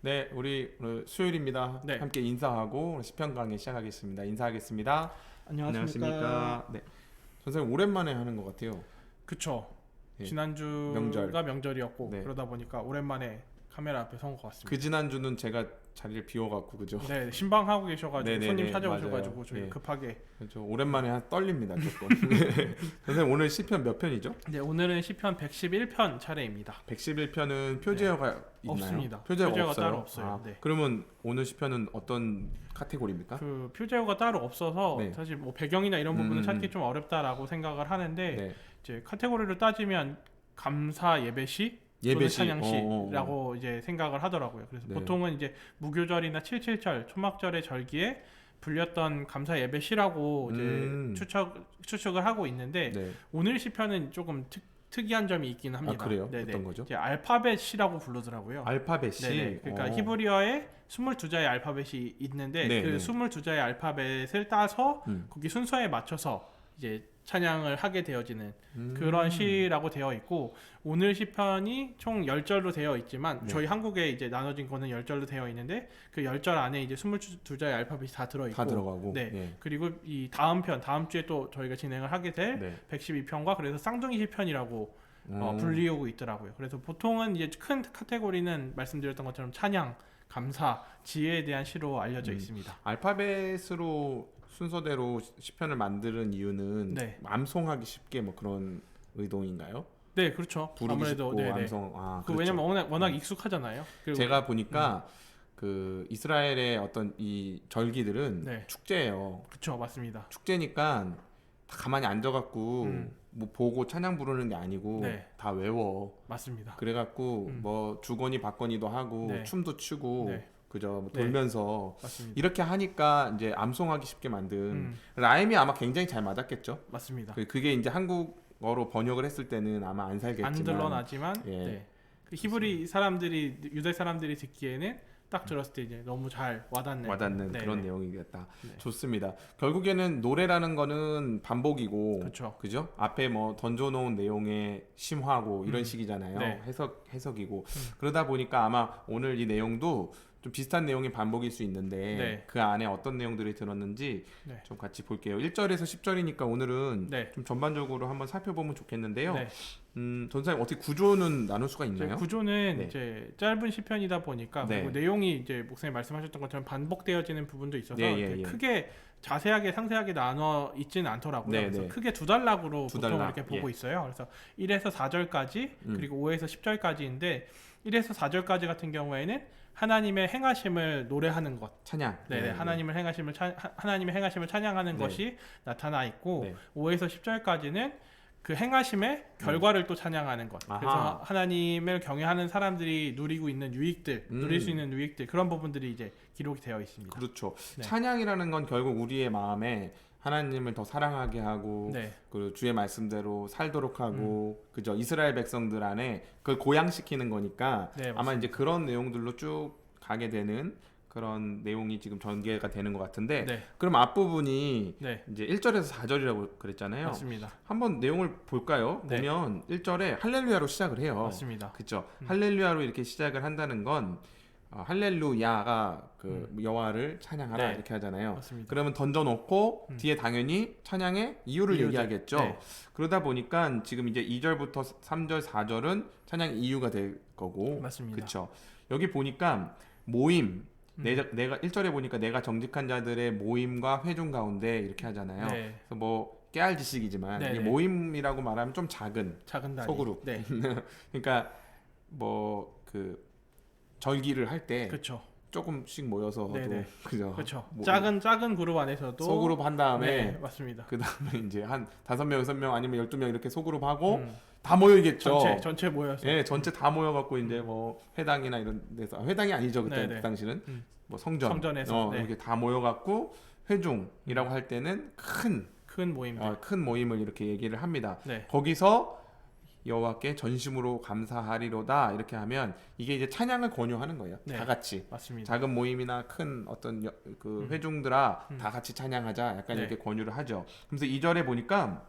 네, 우리 오늘 수요일입니다. 네, 함께 인사하고 오늘 시편 강의 시작하겠습니다. 인사하겠습니다. 안녕하십니까. 안녕하십니까. 네, 선생님 오랜만에 하는 것 같아요. 그쵸. 예, 지난주가 명절. 명절이었고 네, 그러다 보니까 오랜만에 카메라 앞에 선 것 같습니다. 그 지난주는 제가 자리를 비워갖고 그죠? 네, 신방하고 계셔가지고 네네네, 손님 찾아오셔가지고 맞아요. 저희 예, 급하게. 그렇죠. 오랜만에 떨립니다 조금. 선생님 오늘 시편 몇 편이죠? 네, 오늘은 시편 111편 차례입니다. 111편은 표제어가 있나요? 없습니다. 표제어가 표제어가 없어요. 따로 없어요. 아, 네. 그러면 오늘 시편은 어떤 카테고리입니까? 그 표제어가 따로 없어서 네. 사실 뭐 배경이나 이런 부분은 음, 찾기 좀 어렵다라고 생각을 하는데 네, 이제 카테고리로 따지면 감사 예배시 또는 예배시. 찬양시라고 이제 생각을 하더라고요. 그래서 네. 보통은 이제 무교절이나 7.7절, 초막절의 절기에 불렸던 감사 예배시라고 이제 추측을 하고 있는데 네. 오늘 시편은 조금 특이한 점이 있긴 합니다. 아, 그래요? 네네. 어떤 거죠? 이제 알파벳 시라고 부르더라고요. 알파벳이. 네네. 그러니까 히브리어에 22자의 알파벳이 있는데 네, 그 네. 22자의 알파벳을 따서 음. 거기 순서에 맞춰서 이제 찬양을 하게 되어지는 음. 그런 시라고 되어 있고 오늘 시편이 총 10절로 되어 있지만 네. 저희 한국에 이제 나눠진 거는 10절로 되어 있는데 그 10절 안에 이제 22자의 알파벳이 다 들어 있고 다 들어가고. 네. 예. 그리고 이 다음 주에 또 저희가 진행을 하게 될 네. 112편과 그래서 쌍둥이 시편이라고 불리우고 있더라고요. 그래서 보통은 이제 큰 카테고리는 말씀드렸던 것처럼 찬양, 감사, 지혜에 대한 시로 알려져 있습니다. 알파벳으로 순서대로 시편을 만드는 이유는 네. 암송하기 쉽게 뭐 그런 의도인가요? 네, 그렇죠. 부르기 아무래도 쉽고 네네. 암송. 아, 그 그렇죠. 왜냐면 워낙 익숙하잖아요. 그리고 제가 보니까 그 이스라엘의 어떤 이 절기들은 네. 축제예요. 그쵸, 맞습니다. 축제니까 다 가만히 앉아갖고 뭐 보고 찬양 부르는 게 아니고 네. 다 외워. 맞습니다. 그래갖고 뭐 주거니 받거니도 하고 네. 춤도 추고 네. 그죠 뭐 네. 돌면서 맞습니다. 이렇게 하니까 이제 암송하기 쉽게 만든 음. 라임이 아마 굉장히 잘 맞았겠죠. 맞습니다. 그게 이제 한국어로 번역을 했을 때는 아마 안 살겠지만 안 드러나지만 예. 네. 그 히브리 사람들이 유대 사람들이 듣기에는 딱 들었을 때 이제 너무 잘 와닿는 네, 그런 네. 내용이겠다. 네. 좋습니다. 결국에는 노래라는 거는 반복이고 그쵸. 그죠? 앞에 뭐 던져놓은 내용에 심화하고 이런 식이잖아요. 네. 해석이고 그러다 보니까 아마 오늘 이 내용도 좀 비슷한 내용이 반복일 수 있는데 네. 그 안에 어떤 내용들이 들었는지 네. 좀 같이 볼게요. 1절에서 10절이니까 오늘은 네. 좀 전반적으로 한번 살펴보면 좋겠는데요. 네. 전사님 어떻게 구조는 나눌 수가 이제 있나요? 구조는 네. 이제 짧은 시편이다 보니까 네. 그리고 내용이 이제 목사님 말씀하셨던 것처럼 반복되어지는 부분도 있어서 예, 이렇게 예. 크게 자세하게 상세하게 나눠 있지는 않더라고요. 네, 그래서 네. 크게 두 단락으로 두 보통 단락, 이렇게 보고 예. 있어요. 그래서 1에서 4절까지 그리고 5에서 10절까지인데 1에서 4절까지 같은 경우에는 하나님의 행하심을 노래하는 것. 찬양. 네네. 하나님의 행하심을 찬양하는 네. 것이 나타나 있고 네. 5에서 10절까지는 그 행하심의 결과를 또 찬양하는 것. 아하. 그래서 하나님을 경외하는 사람들이 누리고 있는 유익들, 누릴 수 있는 유익들 그런 부분들이 이제 기록이 되어 있습니다. 그렇죠. 네. 찬양이라는 건 결국 우리의 마음에 하나님을 더 사랑하게 하고 네. 그 주의 말씀대로 살도록 하고 그죠 이스라엘 백성들 안에 그걸 고양시키는 거니까 네, 아마 이제 그런 내용들로 쭉 가게 되는 그런 내용이 지금 전개가 되는 것 같은데 네. 그럼 앞부분이 네. 이제 1절에서 4절이라고 그랬잖아요. 맞습니다. 한번 내용을 볼까요? 네. 보면 1절에 할렐루야로 시작을 해요. 맞습니다. 그렇죠. 할렐루야로 이렇게 시작을 한다는 건 할렐루야가 그 여호와를 찬양하라 네. 이렇게 하잖아요. 맞습니다. 그러면 던져놓고 뒤에 당연히 찬양의 이유를 이유죠. 얘기하겠죠. 네. 그러다 보니까 지금 이제 2절부터 3절, 4절은 찬양 이유가 될 거고, 맞습니다. 그렇죠. 여기 보니까 모임, 내가 1절에 보니까 내가 정직한 자들의 모임과 회중 가운데 이렇게 하잖아요. 네. 그래서 뭐 깨알 지식이지만 네, 이게 네. 모임이라고 말하면 좀 작은 작은 단위. 소그룹. 네. 그러니까 뭐 그 절기를 할 때 그렇죠. 조금씩 모여서도 네네. 그죠. 그렇죠. 뭐 작은 그룹 안에서도 소그룹 한 다음에 네, 맞습니다. 그 다음에 이제 한 5명, 6명 아니면 12명 이렇게 소그룹 하고 음. 다 모여있겠죠. 전체 모여서 예, 전체 다 모여갖고 이제 뭐 회당이나 이런 데서 회당이 아니죠 그때 네네. 그 당시는 음. 뭐 성전에서, 네. 이렇게 다 모여갖고 회중이라고 할 때는 큰 모임들. 큰 모임을 이렇게 얘기를 합니다. 네. 거기서 여호와께 전심으로 감사하리로다 이렇게 하면 이게 이제 찬양을 권유하는 거예요. 네. 다 같이 맞습니다. 작은 모임이나 큰 어떤 그 회중들아 다 같이 찬양하자 약간 네. 이렇게 권유를 하죠. 그래서 2절에 보니까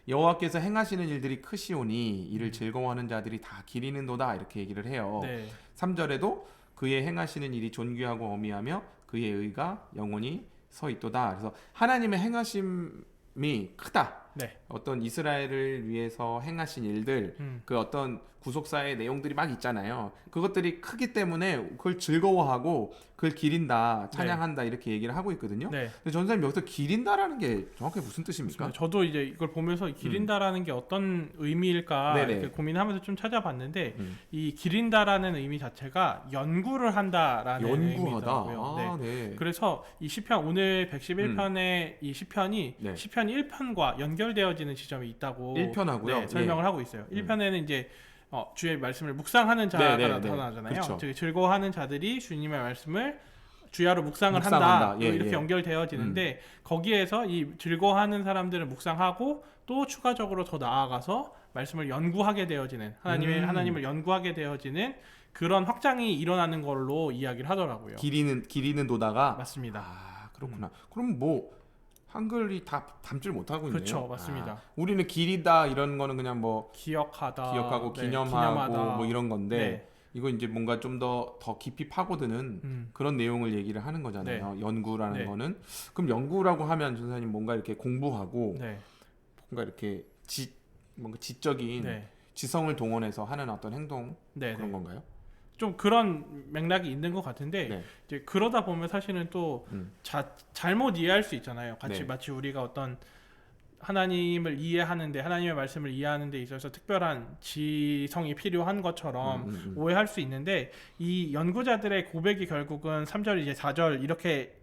여호와께서 행하시는 일들이 크시오니 이를 즐거워하는 자들이 다 기리는도다 이렇게 얘기를 해요. 네. 3절에도 그의 행하시는 일이 존귀하고 어미하며 그의 의가 영원히 서 있도다. 그래서 하나님의 행하심이 크다. 네. 어떤 이스라엘을 위해서 행하신 일들, 그 어떤 구속사의 내용들이 막 있잖아요. 그것들이 크기 때문에 그걸 즐거워하고 그걸 기린다, 찬양한다 이렇게 얘기를 하고 있거든요. 네. 근데 전사님 여기서 기린다라는 게 정확하게 무슨 뜻입니까? 맞습니다. 저도 이제 이걸 보면서 기린다라는 게 어떤 의미일까 네네. 이렇게 고민하면서 좀 찾아봤는데 이 기린다라는 의미 자체가 연구를 한다라는 연구하다. 의미더라고요. 네. 아, 네. 그래서 이 시편 오늘 111편의 이 시편이 네. 시편 1편과 연결되어지는 지점이 있다고 1편하고요. 네, 설명을 하고 있어요. 1편에는 이제 주의 말씀을 묵상하는 자가 네, 네, 네. 나타나잖아요. 그렇죠. 즉 즐거워하는 자들이 주님의 말씀을 주야로 묵상을 묵상한다. 한다. 예, 이렇게 예. 연결되어지는데 거기에서 이 즐거워하는 사람들을 묵상하고 또 추가적으로 더 나아가서 말씀을 연구하게 되어지는 하나님을 연구하게 되어지는 그런 확장이 일어나는 걸로 이야기를 하더라고요. 기리는 도다가 맞습니다. 아, 그렇구나. 그럼 뭐 한글이 다 담질 못하고 있네요. 그렇죠, 맞습니다. 아, 우리는 기리다 이런 거는 그냥 뭐 기억하고 네, 기념하고 뭐 이런 건데 네. 이거 이제 뭔가 좀 더 깊이 파고드는 그런 내용을 얘기를 하는 거잖아요. 연구라는 네. 거는. 그럼 연구라고 하면 전사님 뭔가 이렇게 공부하고 네. 뭔가 이렇게 뭔가 지적인 네. 지성을 동원해서 하는 어떤 행동 네. 그런 네. 건가요? 좀 그런 맥락이 있는 것 같은데 네. 이제 그러다 보면 사실은 또 잘못 이해할 수 있잖아요. 네. 마치 우리가 어떤 하나님을 이해하는데 하나님의 말씀을 이해하는 데 있어서 특별한 지성이 필요한 것처럼 오해할 수 있는데 이 연구자들의 고백이 결국은 3절 이제 4절 이렇게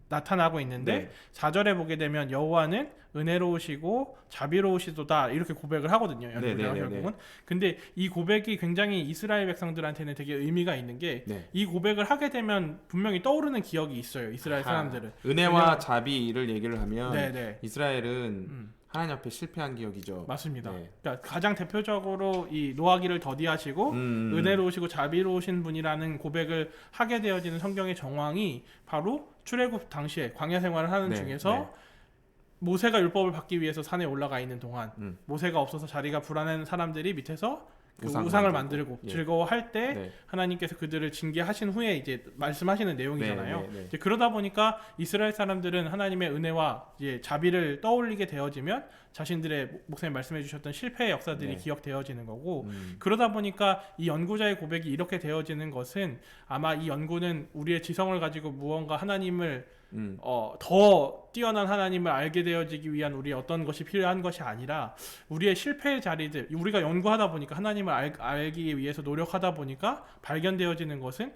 나타나고 있는데 네. 4절에 보게 되면 여호와는 은혜로우시고 자비로우시도다 이렇게 고백을 하거든요. 연구자가 네, 네, 네, 결국은. 근데 이 고백이 굉장히 이스라엘 백성들한테는 되게 의미가 있는 게 이 네. 고백을 하게 되면 분명히 떠오르는 기억이 있어요. 이스라엘 사람들은. 은혜와 자비를 얘기를 하면 네네. 이스라엘은 하나님 앞에 실패한 기억이죠. 맞습니다. 네. 그러니까 가장 대표적으로 이 노하기를 더디하시고 은혜로우시고 자비로우신 분이라는 고백을 하게 되어지는 성경의 정황이 바로 출애굽 당시에 광야 생활을 하는 네, 중에서 네. 모세가 율법을 받기 위해서 산에 올라가 있는 동안 음. 모세가 없어서 자리가 불안한 사람들이 밑에서 그 우상 우상을 만들고, 만들고 예. 즐거워할 때 네. 하나님께서 그들을 징계하신 후에 이제 말씀하시는 내용이잖아요. 네, 네, 네. 이제 그러다 보니까 이스라엘 사람들은 하나님의 은혜와 이제 자비를 떠올리게 되어지면 자신들의 목사님 말씀해 주셨던 실패의 역사들이 네. 기억되어지는 거고 그러다 보니까 이 연구자의 고백이 이렇게 되어지는 것은 아마 이 연구는 우리의 지성을 가지고 무언가 하나님을 더 뛰어난 하나님을 알게 되어지기 위한 우리의 어떤 것이 필요한 것이 아니라 우리의 실패의 자리들 우리가 연구하다 보니까 하나님을 알기 위해서 노력하다 보니까 발견되어지는 것은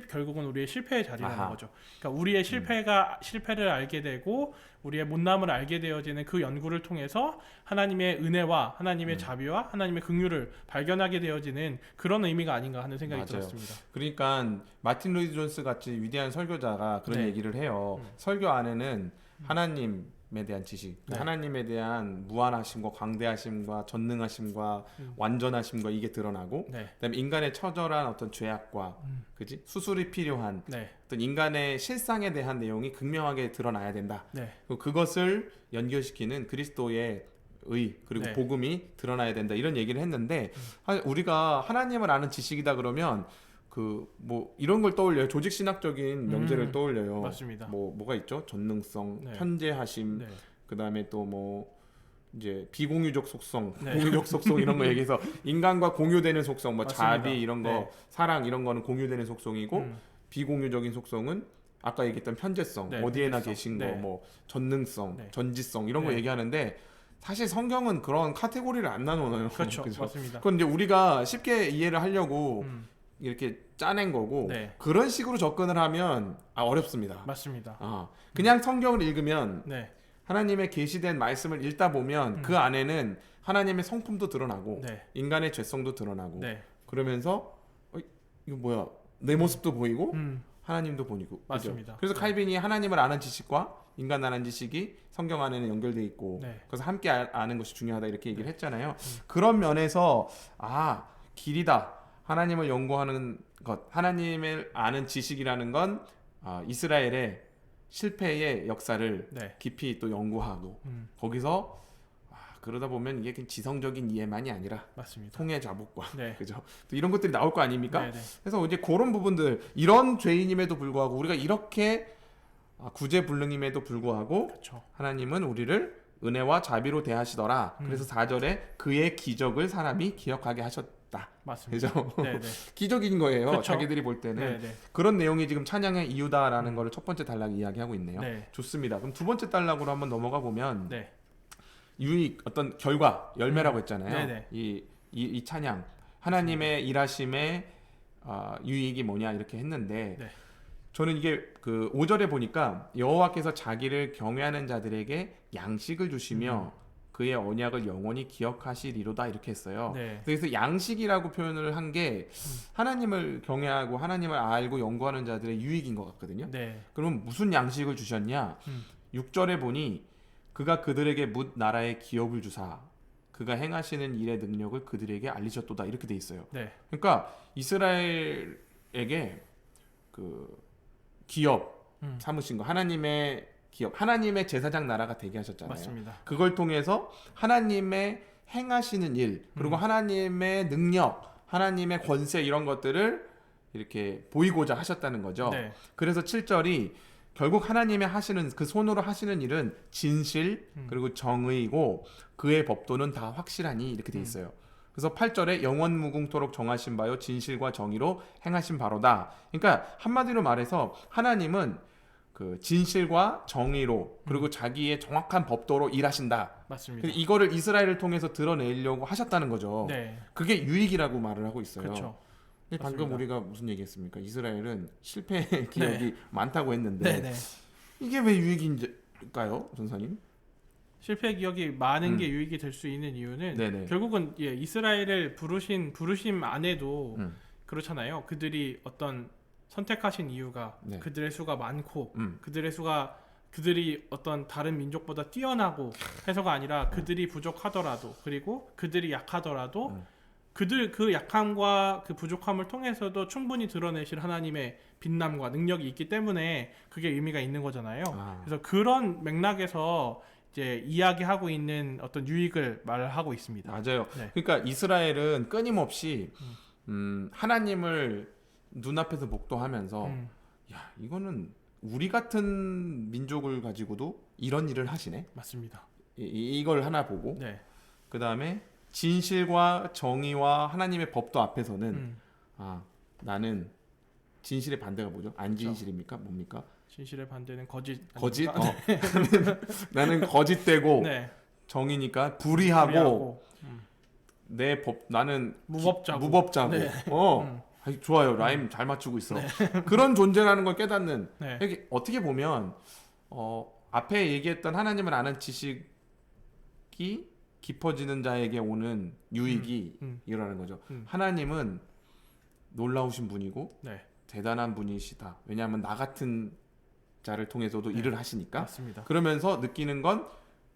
결국은 우리의 실패의 자리라는 아하. 거죠. 그러니까 우리의 실패를 알게 되고 우리의 못남을 알게 되어지는 그 연구를 통해서 하나님의 은혜와 하나님의 자비와 하나님의 긍휼을 발견하게 되어지는 그런 의미가 아닌가 하는 생각이 맞아요. 들었습니다. 그러니까 마틴 루이드 존스 같이 위대한 설교자가 그런 네. 얘기를 해요. 설교 안에는 하나님에 대한 지식, 네. 하나님에 대한 무한하심과 광대하심과 전능하심과 완전하심과 이게 드러나고, 네. 그다음에 인간의 처절한 어떤 죄악과, 그지 수술이 필요한 네. 어떤 인간의 실상에 대한 내용이 극명하게 드러나야 된다. 네. 그리고 그것을 연결시키는 그리스도의 의 그리고 네. 복음이 드러나야 된다 이런 얘기를 했는데 우리가 하나님을 아는 지식이다 그러면 그 뭐 이런 걸 떠올려요. 조직 신학적인 명제를 떠올려요. 맞습니다. 뭐가 있죠? 전능성, 네. 편재하심, 네. 그다음에 또 뭐 이제 비공유적 속성, 네. 공유적 속성 이런 거 얘기해서 인간과 공유되는 속성, 뭐 맞습니다. 자비 이런 거, 네. 사랑 이런 거는 공유되는 속성이고 비공유적인 속성은 아까 얘기했던 편재성, 네, 어디에나 편재성. 계신 네. 거, 뭐 전능성, 네. 전지성 이런 거 네. 얘기하는데 사실 성경은 그런 카테고리를 안 나눠요. 그렇죠. 그죠? 맞습니다. 그건 이제 우리가 쉽게 이해를 하려고 이렇게 짜낸 거고 네. 그런 식으로 접근을 하면 어렵습니다. 맞습니다. 그냥 성경을 읽으면 네. 하나님의 계시된 말씀을 읽다 보면 그 안에는 하나님의 성품도 드러나고 네. 인간의 죄성도 드러나고 네. 그러면서 이거 뭐야 내 모습도 보이고 음. 하나님도 보이고 그죠? 맞습니다. 그래서 네. 칼빈이 하나님을 아는 지식과 인간 아는 지식이 성경 안에는 연결돼 있고 네. 그래서 함께 아는 것이 중요하다 이렇게 얘기를 했잖아요. 그런 면에서 길이다. 하나님을 연구하는 것, 하나님을 아는 지식이라는 건 이스라엘의 실패의 역사를 네. 깊이 또 연구하고 음. 거기서 그러다 보면 이게 그냥 지성적인 이해만이 아니라 맞습니다. 통해 자복과 네. 그죠? 또 이런 것들이 나올 거 아닙니까? 네, 네. 그래서 이제 그런 부분들 이런 죄인임에도 불구하고 우리가 이렇게 구제불능임에도 불구하고 그렇죠. 하나님은 우리를 은혜와 자비로 대하시더라. 그래서 4절에 그의 기적을 사람이 기억하게 하셨다. 맞습니다. 그죠? 네, 네. 기적인 거예요. 그쵸. 자기들이 볼 때는. 네, 네. 그런 내용이 지금 찬양의 이유다라는 거를 첫 번째 단락에 이야기하고 있네요. 네. 좋습니다. 그럼 두 번째 단락으로 한번 넘어가 보면 네. 유익 어떤 결과 열매라고 했잖아요. 네네. 이 찬양 하나님의 일하심의 유익이 뭐냐 이렇게 했는데 네. 저는 이게 그 5절에 보니까 여호와께서 자기를 경외하는 자들에게 양식을 주시며 그의 언약을 영원히 기억하시리로다 이렇게 했어요. 네. 그래서 양식이라고 표현을 한 게 하나님을 경외하고 하나님을 알고 연구하는 자들의 유익인 것 같거든요. 네. 그러면 무슨 양식을 주셨냐? 6절에 보니 그가 그들에게 뭇 나라의 기업을 주사 그가 행하시는 일의 능력을 그들에게 알리셨도다 이렇게 돼 있어요. 네. 그러니까 이스라엘에게 그 기업 삼으신 거 하나님의 기업 하나님의 제사장 나라가 되게 하셨잖아요. 맞습니다. 그걸 통해서 하나님의 행하시는 일 그리고 하나님의 능력 하나님의 권세 이런 것들을 이렇게 보이고자 하셨다는 거죠. 네. 그래서 7절이 결국 하나님의 하시는 그 손으로 하시는 일은 진실 그리고 정의이고 그의 법도는 다 확실하니 이렇게 돼 있어요. 그래서 8절에 영원 무궁토록 정하신 바요 진실과 정의로 행하신 바로다. 그러니까 한마디로 말해서 하나님은 그 진실과 정의로 그리고 자기의 정확한 법도로 일하신다. 맞습니다. 이거를 이스라엘을 통해서 드러내려고 하셨다는 거죠. 네. 그게 유익이라고 말을 하고 있어요. 그렇죠. 근데 방금 맞습니다. 우리가 무슨 얘기했습니까? 이스라엘은 실패 기억이 많다고 했는데 네, 네. 이게 왜 유익인가요, 전사님? 실패 기억이 많은 게 유익이 될 수 있는 이유는 네네. 결국은 이스라엘을 부르심 안에도 음. 그렇잖아요. 그들이 어떤 선택하신 이유가 네. 그들의 수가 많고 그들이 어떤 다른 민족보다 뛰어나고 해서가 아니라 그들이 부족하더라도 그리고 그들이 약하더라도 그들 그 약함과 그 부족함을 통해서도 충분히 드러내실 하나님의 빛남과 능력이 있기 때문에 그게 의미가 있는 거잖아요. 그래서 그런 맥락에서 이제 이야기하고 있는 어떤 유익을 말하고 있습니다. 맞아요. 네. 그러니까 이스라엘은 끊임없이 하나님을 눈앞에서 목도하면서 야 이거는 우리 같은 민족을 가지고도 이런 일을 하시네. 맞습니다. 이걸 하나 보고 네. 그 다음에 진실과 정의와 하나님의 법도 앞에서는 나는 진실의 반대가 뭐죠? 안진실입니까? 뭡니까? 진실의 반대는 거짓. 거짓? 아닙니까? 나는 거짓되고 네. 정의니까 불의하고 내 법 나는 무법자고. 네. 아이, 좋아요. 라임 잘 맞추고 있어. 그런 존재라는 걸 깨닫는. 네. 이게 어떻게 보면 앞에 얘기했던 하나님을 아는 지식이 깊어지는 자에게 오는 유익이 이러는 거죠. 하나님은 놀라우신 분이고 네. 대단한 분이시다. 왜냐하면 나 같은 자를 통해서도 일을 하시니까. 맞습니다. 그러면서 느끼는 건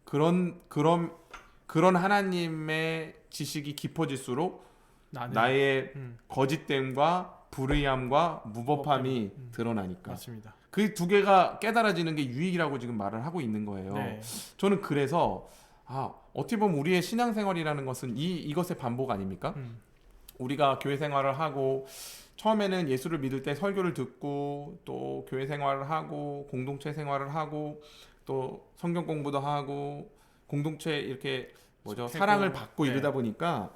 그런 하나님의 지식이 깊어질수록 나의 거짓됨과 불의함과 무법함이 드러나니까. 맞습니다. 그 두 개가 깨달아지는 게 유익이라고 지금 말을 하고 있는 거예요. 네. 저는 그래서 어떻게 보면 우리의 신앙생활이라는 것은 이것의 반복 아닙니까? 우리가 교회 생활을 하고 처음에는 예수를 믿을 때 설교를 듣고 또 교회 생활을 하고 공동체 생활을 하고 또 성경 공부도 하고 공동체 이렇게 사랑을 받고 네. 이러다 보니까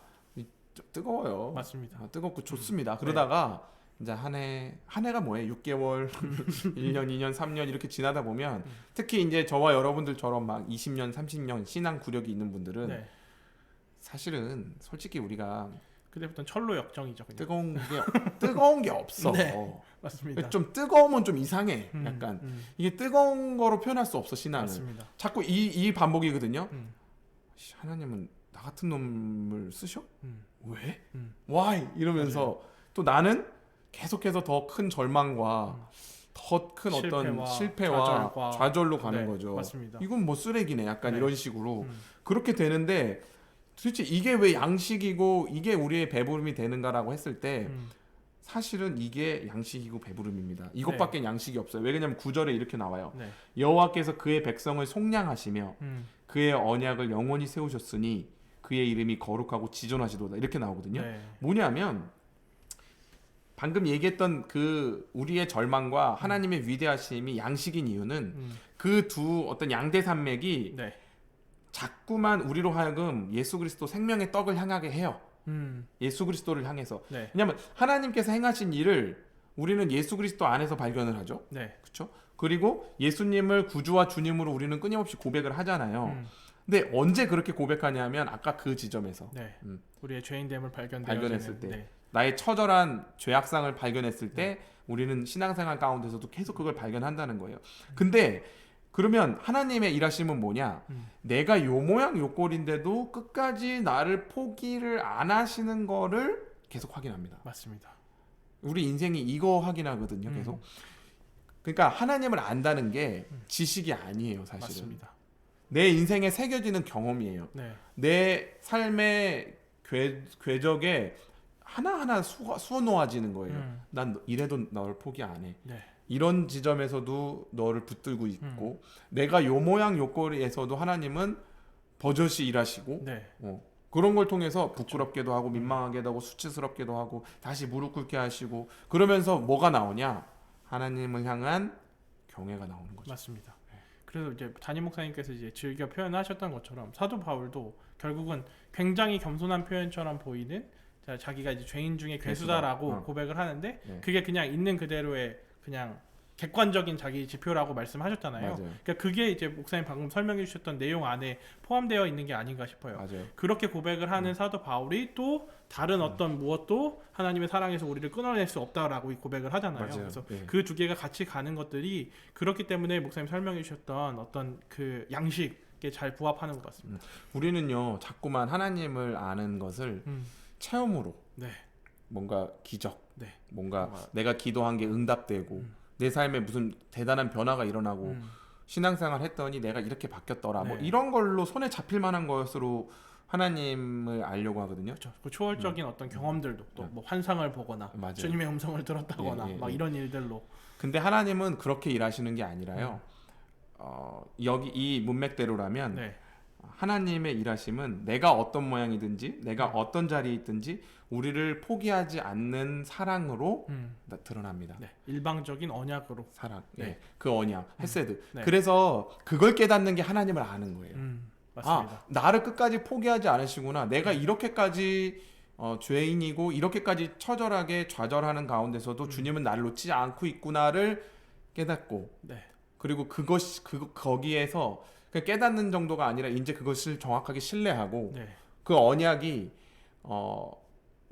좀 뜨거워요. 맞습니다. 뜨겁고 좋습니다. 그러다가 이제 한 해가 뭐예요? 6개월, 1년, 2년, 3년 이렇게 지나다 보면 특히 이제 저와 여러분들처럼 막 20년, 30년 신앙 구력이 있는 분들은 네. 사실은 솔직히 우리가 그때부터는 철로 역정이죠. 그냥. 뜨거운 게 없어. 네. 맞습니다. 좀 뜨거우면 좀 이상해. 약간 이게 뜨거운 거로 표현할 수 없어 신앙을. 맞습니다. 자꾸 이 반복이거든요. 하나님은 나 같은 놈을 쓰셔? 왜? Why? 이러면서 또 나는 계속해서 더 큰 절망과 더 큰 어떤 실패와 좌절로 가는 거죠. 맞습니다. 이건 뭐 쓰레기네. 약간 이런 식으로 그렇게 되는데 도대체 이게 왜 양식이고 이게 우리의 배부름이 되는가라고 했을 때 사실은 이게 양식이고 배부름입니다. 이것밖에 양식이 없어요. 왜냐하면 9절에 이렇게 나와요. 네. 여호와께서 그의 백성을 속량하시며 그의 언약을 영원히 세우셨으니 그의 이름이 거룩하고 지존하시도다 이렇게 나오거든요. 네. 뭐냐면 방금 얘기했던 그 우리의 절망과 하나님의 위대하심이 양식인 이유는 그 두 어떤 양대 산맥이 네. 자꾸만 우리로 하여금 예수 그리스도 생명의 떡을 향하게 해요. 예수 그리스도를 향해서. 네. 왜냐하면 하나님께서 행하신 일을 우리는 예수 그리스도 안에서 발견을 하죠. 네. 그렇죠? 그리고 예수님을 구주와 주님으로 우리는 끊임없이 고백을 하잖아요. 근데 언제 그렇게 고백하냐면 아까 그 지점에서 네. 우리의 죄인됨을 발견했을 때 네. 나의 처절한 죄악상을 발견했을 때 우리는 신앙생활 가운데서도 계속 그걸 발견한다는 거예요. 근데 그러면 하나님의 일하심은 뭐냐? 내가 요 모양 요 꼴인데도 끝까지 나를 포기를 안 하시는 거를 계속 확인합니다. 맞습니다. 우리 인생이 이거 확인하거든요. 계속. 그러니까 하나님을 안다는 게 지식이 아니에요. 사실은. 맞습니다. 내 인생에 새겨지는 경험이에요. 네. 내 삶의 궤적에 하나하나 수놓아지는 거예요. 난 이래도 너를 포기 안 해. 네. 이런 지점에서도 너를 붙들고 있고 내가 요 모양 요 꼴에서도 하나님은 버젓이 일하시고 네. 그런 걸 통해서 부끄럽게도 하고 민망하게도 하고 수치스럽게도 하고 다시 무릎 꿇게 하시고 그러면서 뭐가 나오냐? 하나님을 향한 경외가 나오는 거죠. 맞습니다. 그래서 이제 담임 목사님께서 이제 즐겨 표현하셨던 것처럼 사도 바울도 결국은 굉장히 겸손한 표현처럼 보이는 자기가 이제 죄인 중에 괴수다라고 고백을 하는데 네. 그게 그냥 있는 그대로의 그냥 객관적인 자기 지표라고 말씀하셨잖아요. 맞아요. 그러니까 그게 이제 목사님 방금 설명해 주셨던 내용 안에 포함되어 있는 게 아닌가 싶어요. 맞아요. 그렇게 고백을 하는 사도 바울이 또 다른 어떤 무엇도 하나님의 사랑에서 우리를 끊어낼 수 없다라고 고백을 하잖아요. 맞아요. 그래서 네. 그 두 개가 같이 가는 것들이 그렇기 때문에 목사님 설명해 주셨던 어떤 그 양식에 잘 부합하는 것 같습니다. 우리는요 자꾸만 하나님을 아는 것을 체험으로 네. 뭔가 기적, 네. 뭔가 내가 기도한 게 응답되고 내 삶에 무슨 대단한 변화가 일어나고 신앙생활 했더니 내가 이렇게 바뀌었더라. 뭐 네. 이런 걸로 손에 잡힐 만한 것으로 하나님을 알려고 하거든요. 그렇죠. 그 초월적인 어떤 경험들도 또 뭐 환상을 보거나 맞아요. 주님의 음성을 들었다거나 예, 예, 막 예. 이런 일들로 근데 하나님은 그렇게 일하시는 게 아니라요. 여기 이 문맥대로라면 네. 하나님의 일하심은 내가 어떤 모양이든지 내가 어떤 자리에 있든지 우리를 포기하지 않는 사랑으로 드러납니다. 네. 일방적인 언약으로 사랑, 네. 예, 그 언약, 헤세드. 네. 그래서 그걸 깨닫는 게 하나님을 아는 거예요. 맞습니다. 아, 나를 끝까지 포기하지 않으시구나. 내가 이렇게까지 죄인이고 이렇게까지 처절하게 좌절하는 가운데서도 주님은 나를 놓지 않고 있구나를 깨닫고, 네. 그리고 거기에서 그냥 깨닫는 정도가 아니라 이제 그것을 정확하게 신뢰하고 네. 그 언약이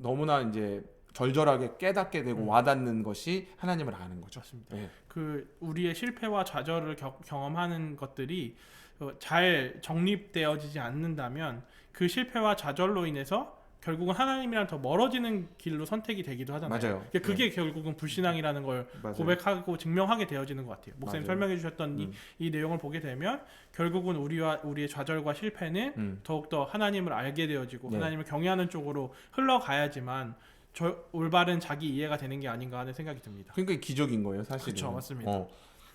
너무나 이제 절절하게 깨닫게 되고 와닿는 것이 하나님을 아는 거죠. 맞습니다. 예. 그 우리의 실패와 좌절을 경험하는 것들이 잘 정립되어지지 않는다면 그 실패와 좌절로 인해서 결국은 하나님이랑 더 멀어지는 길로 선택이 되기도 하잖아요. 맞아요. 그게 결국은 불신앙이라는 걸 맞아요. 고백하고 증명하게 되어지는 것 같아요. 목사님 맞아요. 설명해 주셨던 이 내용을 보게 되면 결국은 우리의 좌절과 실패는 더욱더 하나님을 알게 되어지고 네. 하나님을 경외하는 쪽으로 흘러가야지만 올바른 자기 이해가 되는 게 아닌가 하는 생각이 듭니다. 그러니까 기적인 거예요, 사실은. 그렇죠, 맞습니다.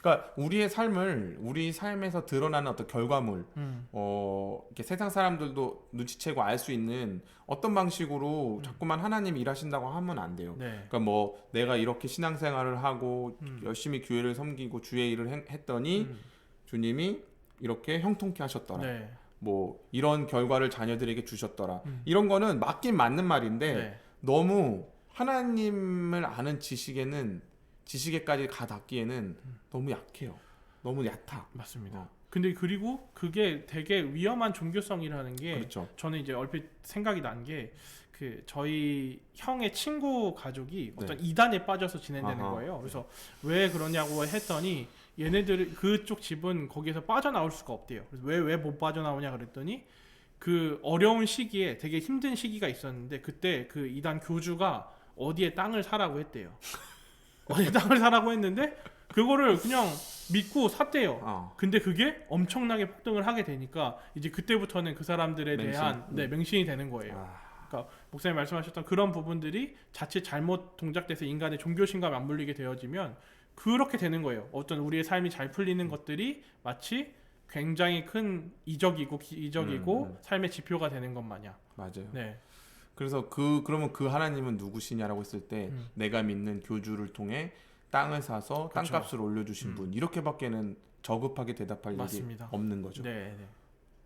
그러니까 우리 삶에서 드러나는 어떤 결과물, 이렇게 세상 사람들도 눈치채고 알 수 있는 어떤 방식으로 자꾸만 하나님이 일하신다고 하면 안 돼요. 네. 그러니까 뭐 내가 이렇게 신앙생활을 하고 열심히 교회를 섬기고 주의 일을 했더니 주님이 이렇게 형통케 하셨더라. 네. 뭐 이런 결과를 자녀들에게 주셨더라. 이런 거는 맞긴 맞는 말인데 네. 너무 하나님을 아는 지식에까지 가 닿기에는 너무 약해요. 너무 얕아. 맞습니다. 근데 그리고 그게 되게 위험한 종교성이라는 게 그렇죠. 저는 이제 얼핏 생각이 난 게 그 저희 형의 친구 가족이 어떤 이단에 빠져서 지낸다는 아하. 거예요. 그래서 왜 그러냐고 했더니 얘네들 그쪽 집은 거기에서 빠져나올 수가 없대요. 그래서 왜 못 빠져나오냐 그랬더니 그 어려운 시기에 되게 힘든 시기가 있었는데 그때 그 이단 교주가 어디에 땅을 사라고 했대요. 어디에 땅을 사라고 했는데 그거를 그냥 믿고 샀대요. 근데 그게 엄청나게 폭등을 하게 되니까 이제 그때부터는 그 사람들에 대한 맹신이 되는 거예요. 그러니까 목사님 말씀하셨던 그런 부분들이 자칫 잘못 동작돼서 인간의 종교심과 맞물리게 되어지면 그렇게 되는 거예요. 어떤 우리의 삶이 잘 풀리는 것들이 마치 굉장히 큰 이적이고 삶의 지표가 되는 것 마냥. 맞아요. 네. 그래서 그러면 그 하나님은 누구시냐라고 했을 때 내가 믿는 교주를 통해 땅을 사서 그렇죠. 땅값을 올려주신 분 이렇게밖에는 저급하게 대답할 맞습니다. 일이 없는 거죠. 네, 네.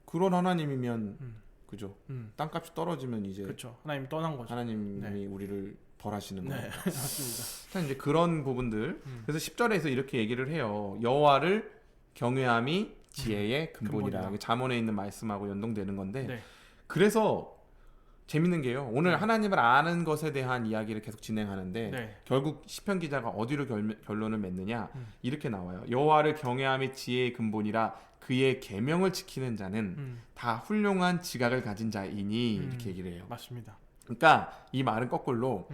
그런 하나님이면 그죠. 땅값이 떨어지면 이제 그렇죠. 하나님 떠난 거죠. 하나님이 네. 우리를 벌하시는 네, 거예요. 맞습니다. 자, 이제 그런 부분들. 그래서 10절에서 이렇게 얘기를 해요. 여호와를 경외함이 지혜의 근본이라. 근본이다. 잠언에 있는 말씀하고 연동되는 건데. 네. 그래서 재밌는 게요. 오늘 네. 하나님을 아는 것에 대한 이야기를 계속 진행하는데 네. 결국 시편 기자가 어디로 결론을 맺느냐? 이렇게 나와요. 여호와를 경외함이 지혜의 근본이라 그의 계명을 지키는 자는 다 훌륭한 지각을 가진 자이니 이렇게 얘기를 해요. 맞습니다. 그러니까 이 말은 거꾸로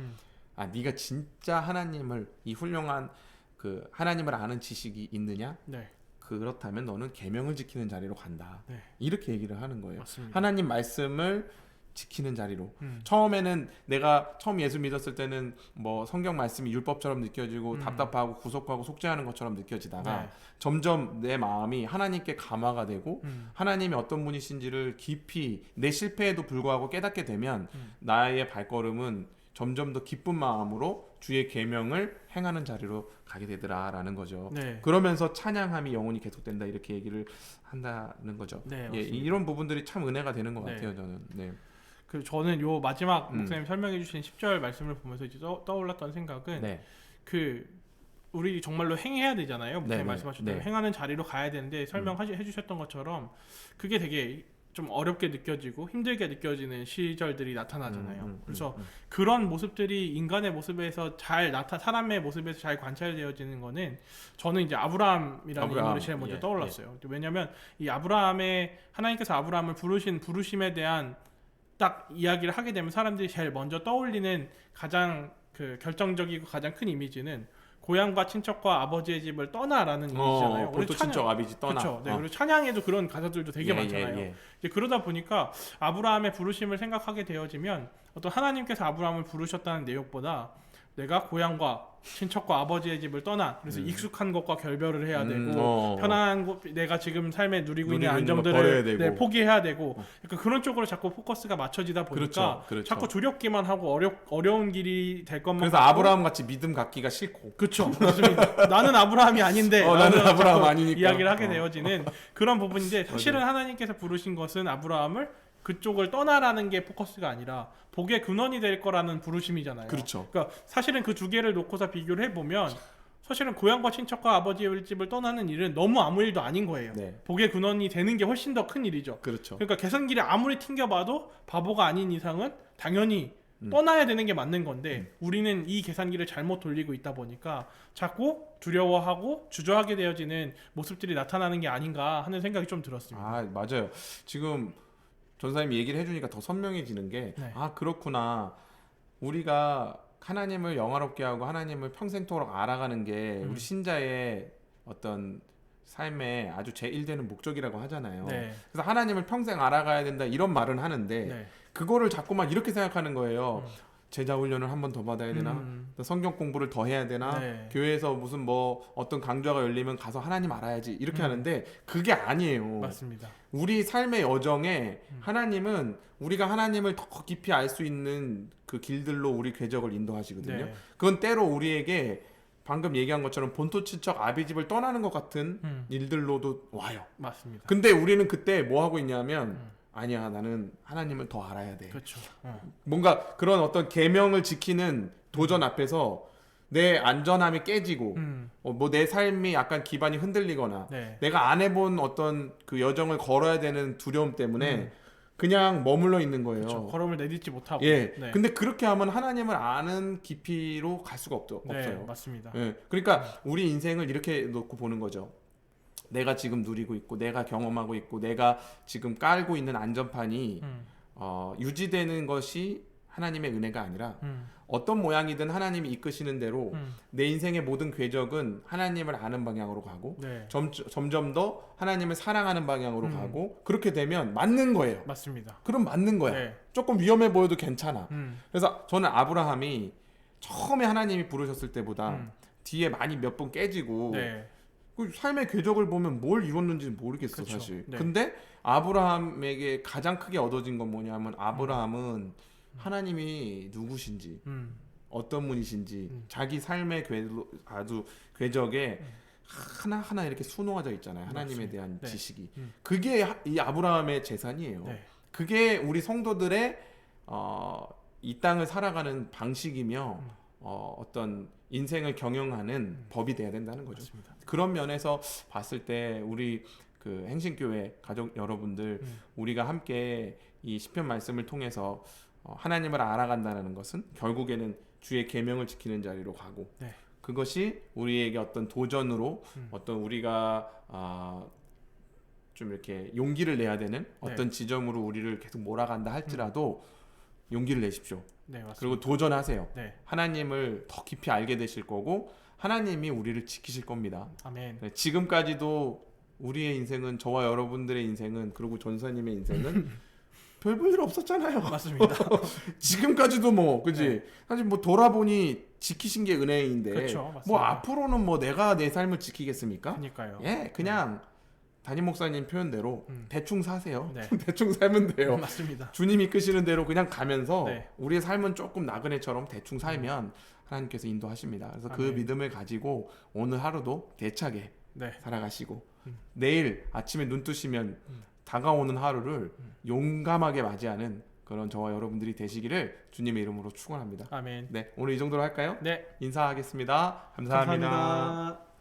네가 진짜 하나님을 이 훌륭한 그 하나님을 아는 지식이 있느냐? 네. 그렇다면 너는 계명을 지키는 자리로 간다. 네. 이렇게 얘기를 하는 거예요. 맞습니다. 하나님 말씀을 지키는 자리로. 처음에는 내가 처음 예수 믿었을 때는 뭐 성경 말씀이 율법처럼 느껴지고 답답하고 구속하고 속죄하는 것처럼 느껴지다가 네. 점점 내 마음이 하나님께 감화가 되고 하나님이 어떤 분이신지를 깊이 내 실패에도 불구하고 깨닫게 되면 나의 발걸음은 점점 더 기쁜 마음으로 주의 계명을 행하는 자리로 가게 되더라라는 거죠. 네. 그러면서 찬양함이 영원히 계속된다 이렇게 얘기를 한다는 거죠. 네, 예, 맞습니다. 이런 부분들이 참 은혜가 되는 것 네. 같아요. 저는. 네. 그 저는 요 마지막 목사님 설명해 주신 10절 말씀을 보면서 이제 떠올랐던 생각은 네. 그 우리 정말로 행해야 되잖아요. 목사님 네, 말씀하셨던 네. 행하는 자리로 가야 되는데 설명해 주셨던 것처럼 그게 되게 좀 어렵게 느껴지고 힘들게 느껴지는 시절들이 나타나잖아요. 그래서 그런 모습들이 인간의 모습에서 사람의 모습에서 잘 관찰되어지는 거는 저는 이제 아브라함이라는 인물이 제일 먼저 떠올랐어요. 왜냐하면 이 하나님께서 아브라함을 부르신 부르심에 대한 딱 이야기를 하게 되면 사람들이 제일 먼저 떠올리는 가장 그 결정적이고 가장 큰 이미지는 고향과 친척과 아버지의 집을 떠나라는 이미지잖아요. 본토 친척 아비지 떠나. 그렇죠. 네, 그리고 찬양에도 그런 가사들도 되게 많잖아요. 이제 그러다 보니까 아브라함의 부르심을 생각하게 되어지면 어떤 하나님께서 아브라함을 부르셨다는 내용보다 내가 고향과 친척과 아버지의 집을 떠나 그래서 익숙한 것과 결별을 해야 되고 편안한 곳 내가 지금 삶에 누리고 있는 안정들을 포기해야 되고 약간 그런 쪽으로 자꾸 포커스가 맞춰지다 보니까 그렇죠. 자꾸 두렵기만 하고 어려운 길이 될 것만 그래서 아브라함 같이 믿음 갖기가 싫고 그렇죠. 맞습니다. 나는 아브라함이 아닌데 나는 아브라함 아니니까 이야기를 하게 되어지는 그런 부분인데 사실은 하나님께서 부르신 것은 아브라함을 그쪽을 떠나라는 게 포커스가 아니라 복의 근원이 될 거라는 부르심이잖아요. 그렇죠. 그러니까 사실은 그 두 개를 놓고서 비교를 해보면 사실은 고향과 친척과 아버지의 집을 떠나는 일은 너무 아무 일도 아닌 거예요. 네. 복의 근원이 되는 게 훨씬 더 큰 일이죠. 그렇죠. 그러니까 개선길에 아무리 튕겨봐도 바보가 아닌 이상은 당연히 떠나야 되는 게 맞는 건데 우리는 이 계산기를 잘못 돌리고 있다 보니까 자꾸 두려워하고 주저하게 되어지는 모습들이 나타나는 게 아닌가 하는 생각이 좀 들었습니다. 아 맞아요. 지금 전사님이 얘기를 해주니까 더 선명해지는 게 그렇구나. 우리가 하나님을 영화롭게 하고 하나님을 평생토록 알아가는 게 우리 신자의 어떤 삶의 아주 제1되는 목적이라고 하잖아요. 네. 그래서 하나님을 평생 알아가야 된다 이런 말은 하는데 네. 그거를 자꾸만 이렇게 생각하는 거예요. 제자 훈련을 한 번 더 받아야 되나? 성경 공부를 더 해야 되나? 네. 교회에서 무슨 뭐 어떤 강좌가 열리면 가서 하나님 알아야지 이렇게 하는데 그게 아니에요. 맞습니다. 우리 삶의 여정에 하나님은 우리가 하나님을 더 깊이 알 수 있는 그 길들로 우리 궤적을 인도하시거든요. 네. 그건 때로 우리에게 방금 얘기한 것처럼 본토 친척 아비 집을 떠나는 것 같은 일들로도 와요. 맞습니다. 근데 우리는 그때 뭐 하고 있냐면 아니야 나는 하나님을 더 알아야 돼. 그렇죠. 뭔가 그런 어떤 계명을 지키는 도전 앞에서 내 안전함이 깨지고 뭐 내 삶이 약간 기반이 흔들리거나 네. 내가 안 해본 어떤 그 여정을 걸어야 되는 두려움 때문에 그냥 머물러 있는 거예요. 그렇죠. 걸음을 내딛지 못하고. 예. 네. 근데 그렇게 하면 하나님을 아는 깊이로 갈 수가 없어요. 네, 맞습니다. 예. 그러니까 우리 인생을 이렇게 놓고 보는 거죠. 내가 지금 누리고 있고 내가 경험하고 있고 내가 지금 깔고 있는 안전판이 유지되는 것이 하나님의 은혜가 아니라 어떤 모양이든 하나님이 이끄시는 대로 내 인생의 모든 궤적은 하나님을 아는 방향으로 가고 네. 점점 더 하나님을 사랑하는 방향으로 가고 그렇게 되면 맞는 거예요. 맞습니다. 그럼 맞는 거야. 네. 조금 위험해 보여도 괜찮아. 그래서 저는 아브라함이 처음에 하나님이 부르셨을 때보다 뒤에 많이 몇 번 깨지고 네. 그 삶의 궤적을 보면 뭘 이뤘는지 모르겠어 그쵸. 사실. 네. 근데 아브라함에게 가장 크게 얻어진 건 뭐냐면 아브라함은 하나님이 누구신지 어떤 분이신지 자기 삶의 아주 궤적에 하나하나 이렇게 수놓아져 있잖아요. 하나님에 맞습니다. 대한 네. 지식이. 그게 이 아브라함의 재산이에요. 네. 그게 우리 성도들의 이 땅을 살아가는 방식이며 어떤 인생을 경영하는 법이 돼야 된다는 거죠. 맞습니다. 그런 면에서 봤을 때 우리 그 행신교회 가족 여러분들 우리가 함께 이 시편 말씀을 통해서 하나님을 알아간다는 것은 결국에는 주의 계명을 지키는 자리로 가고 네. 그것이 우리에게 어떤 도전으로 어떤 우리가 좀 이렇게 용기를 내야 되는 어떤 지점으로 우리를 계속 몰아간다 할지라도 용기를 내십시오. 네, 맞습니다. 그리고 도전하세요. 네. 하나님을 더 깊이 알게 되실 거고 하나님이 우리를 지키실 겁니다. 아멘. 네, 지금까지도 우리의 인생은 저와 여러분들의 인생은 그리고 전사님의 인생은 별 볼 일 없었잖아요. 맞습니다. 지금까지도 뭐 그지 네. 사실 뭐 돌아보니 지키신 게 은혜인데 그렇죠, 맞습니다. 뭐 앞으로는 뭐 내가 내 삶을 지키겠습니까? 그러니까요. 예, 그냥 담임 목사님 표현대로 대충 사세요. 네. 대충 살면 돼요. 맞습니다. 주님이 이끄시는 대로 그냥 가면서 네. 우리의 삶은 조금 나그네처럼 대충 살면 하나님께서 인도하십니다. 그래서 그 아멘. 믿음을 가지고 오늘 하루도 대차게 네. 살아가시고 내일 아침에 눈 뜨시면 다가오는 하루를 용감하게 맞이하는 그런 저와 여러분들이 되시기를 주님의 이름으로 축원합니다. 아멘. 네, 오늘 이 정도로 할까요? 네. 인사하겠습니다. 감사합니다. 감사합니다.